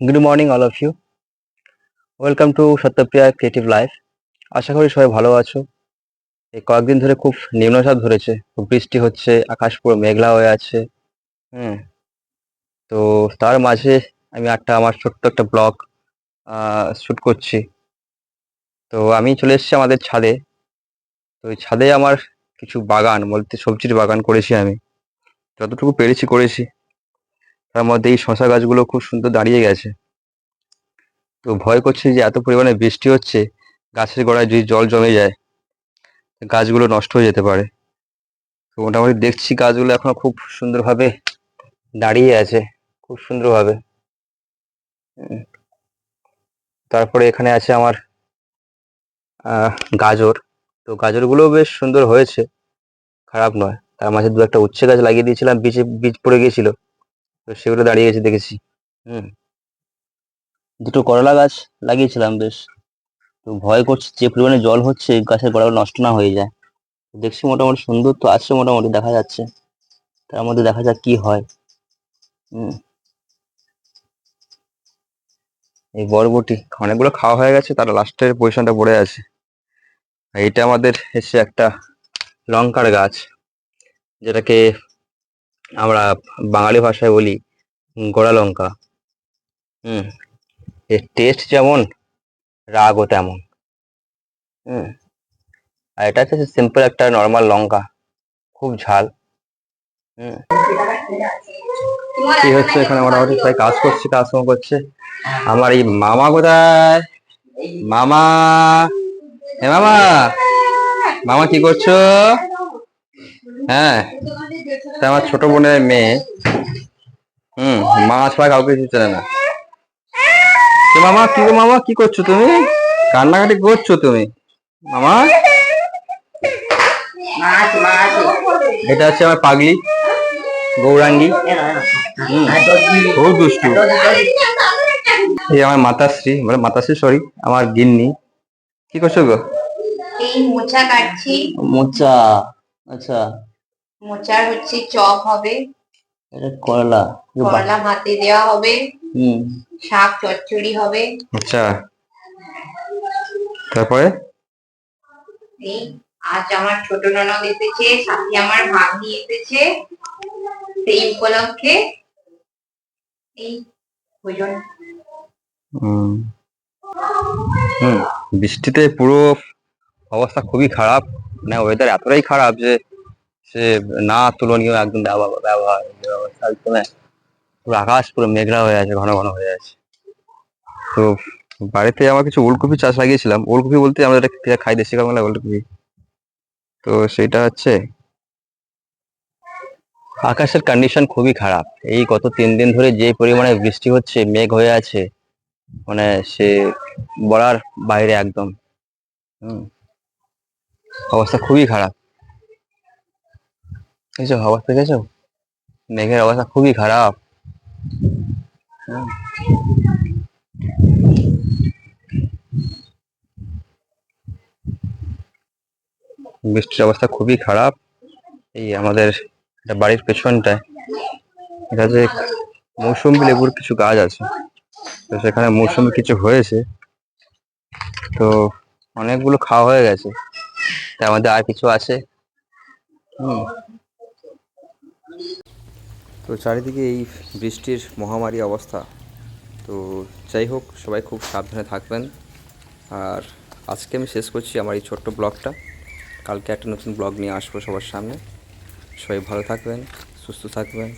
Good morning all of you. Welcome to Satyapriya creative life. আশা করি সবাই ভালো আছো। এই কয়েকদিন ধরে খুব নিম্নচাপ ধরেছে, খুব বৃষ্টি হচ্ছে, আকাশ পুরো মেঘলা হয়ে আছে। হুম। তো তার মাঝে আমি আমার ছোট্ট একটা ব্লগ শ্যুট করছি। তো আমি চলে এসেছি আমাদের ছাদে। তো ওই ছাদে আমার কিছু বাগান বলতে সবজির বাগান করেছি আমি, যতটুকু পেরেছি করেছি। তার মধ্যে এই শশা গাছগুলো খুব সুন্দর দাঁড়িয়ে গেছে। তো ভয় করছে যে এত পরিমাণে বৃষ্টি হচ্ছে, গাছের গোড়ায় যদি জল জমে যায় গাছগুলো নষ্ট হয়ে যেতে পারে। তো মোটামুটি দেখছি গাছগুলো এখনো খুব সুন্দরভাবে দাঁড়িয়ে আছে, খুব সুন্দরভাবে। উম, তারপরে এখানে আছে আমার গাজর। তো গাজরগুলোও বেশ সুন্দর হয়েছে, খারাপ নয়। তার মাঝে দু একটা উচ্ছে গাছ লাগিয়ে দিয়েছিলাম, বীজ পড়ে গিয়েছিল, তো সেগুলো দাঁড়িয়ে গেছে দেখেছি। হুম। দুটো করলা গাছ লাগিয়েছিলাম বেশ। তো ভয় করছে যে পরিমাণে জল হচ্ছে গাছের গোড়াগুলো নষ্ট না হয়ে যায়। দেখছি মোটামুটি সুন্দর তো আছে, মোটামুটি দেখা যাচ্ছে। তার মধ্যে দেখা যাক কি হয়। হুম। এই বরবটি অনেকগুলো খাওয়া হয়ে গেছে, তার লাস্টের পজিশনটা পড়ে আছে। আর এটা আমাদের এসে একটা লঙ্কার গাছ, যেটাকে আমরা বাঙালি ভাষায় বলি গোড়া লঙ্কা। হুম। এর টেস্ট যেমন, রাগও তেমন। হুম। আর এটা হচ্ছে সিম্পল একটা নর্মাল লঙ্কা, খুব ঝাল। হুম। কি হচ্ছে এখানে? মোটামুটি সবাই কাজ করছে, কাজকর্ম করছে। আমার এই মামা কোথায়? মামা, হে মামা, মামা কি করছো? হ্যাঁ, তা আমার ছোট বোনের মেয়ে। মা ছাড়া কাউকে কিছু চেনে না। তো মামা কি গো, মামা কি করছো তুমি? কান্নাকাটি করছো তুমি মামা? এটা হচ্ছে আমার পাগলি গৌরাঙ্গী। খুব দুষ্টু। এই আমার মাতাশ্রী, মানে মাতাশ্রী সরি, আমার গিন্নি। কি করছো গো? এই মোচা কাটছি। মোচা? আচ্ছা। মোচার হচ্ছে চপ হবে, এটা করলা, করলা ভাতে দেওয়া হবে, হুম, শাক চচ্চড়ি হবে। আচ্ছা। তারপরে এই আজ আমার ছোট ননদ এসেছে, সাথে আমার ভাগ্নি এসেছে, সেই উপলক্ষে এই ভোজন। হুম হুম বৃষ্টিতে পুরো অবস্থা খুবই খারাপ। মানে ওয়েদার এতটাই খারাপ যে সে না তুলনীয় একদম ব্যবহার যে অবস্থা একদম। পুরো আকাশ পুরো মেঘলা হয়ে আছে, ঘন ঘন হয়ে আছে। তো বাড়িতে আমার কিছু ওলকপি চাষ লাগিয়েছিলাম, ওলকপি বলতে আমরা এটা খাই দেশি বাংলা ওলকপি। তো সেটা হচ্ছে, আকাশের কন্ডিশন খুবই খারাপ। এই গত 3 দিন ধরে যে পরিমাণে বৃষ্টি হচ্ছে, মেঘ হয়ে আছে, মানে সে বলার বাইরে একদম। হুম। অবস্থা খুবই খারাপ। দেখেছো অবস্থা, দেখেছো মেঘের অবস্থা খুবই খারাপ। হুম। বৃষ্টির অবস্থা খুবই খারাপ। এই আমাদের বাড়ির পেছনটায় এটা যে মৌসুমী লেবুর কিছু গাছ আছে, তো সেখানে মৌসুমী কিছু হয়েছে। তো অনেকগুলো খাওয়া হয়ে গেছে, তার মধ্যে আর কিছু আছে। হুম। তো চারিদিকে এই বৃষ্টির মহামারী অবস্থা। তো যাই হোক, সবাই খুব সাবধানে থাকবেন। আর আজকে আমি শেষ করছি আমার এই ছোট্ট ব্লগটা। কালকে একটা নতুন ব্লগ নিয়ে আসবো সবার সামনে। সবাই ভালো থাকবেন, সুস্থ থাকবেন।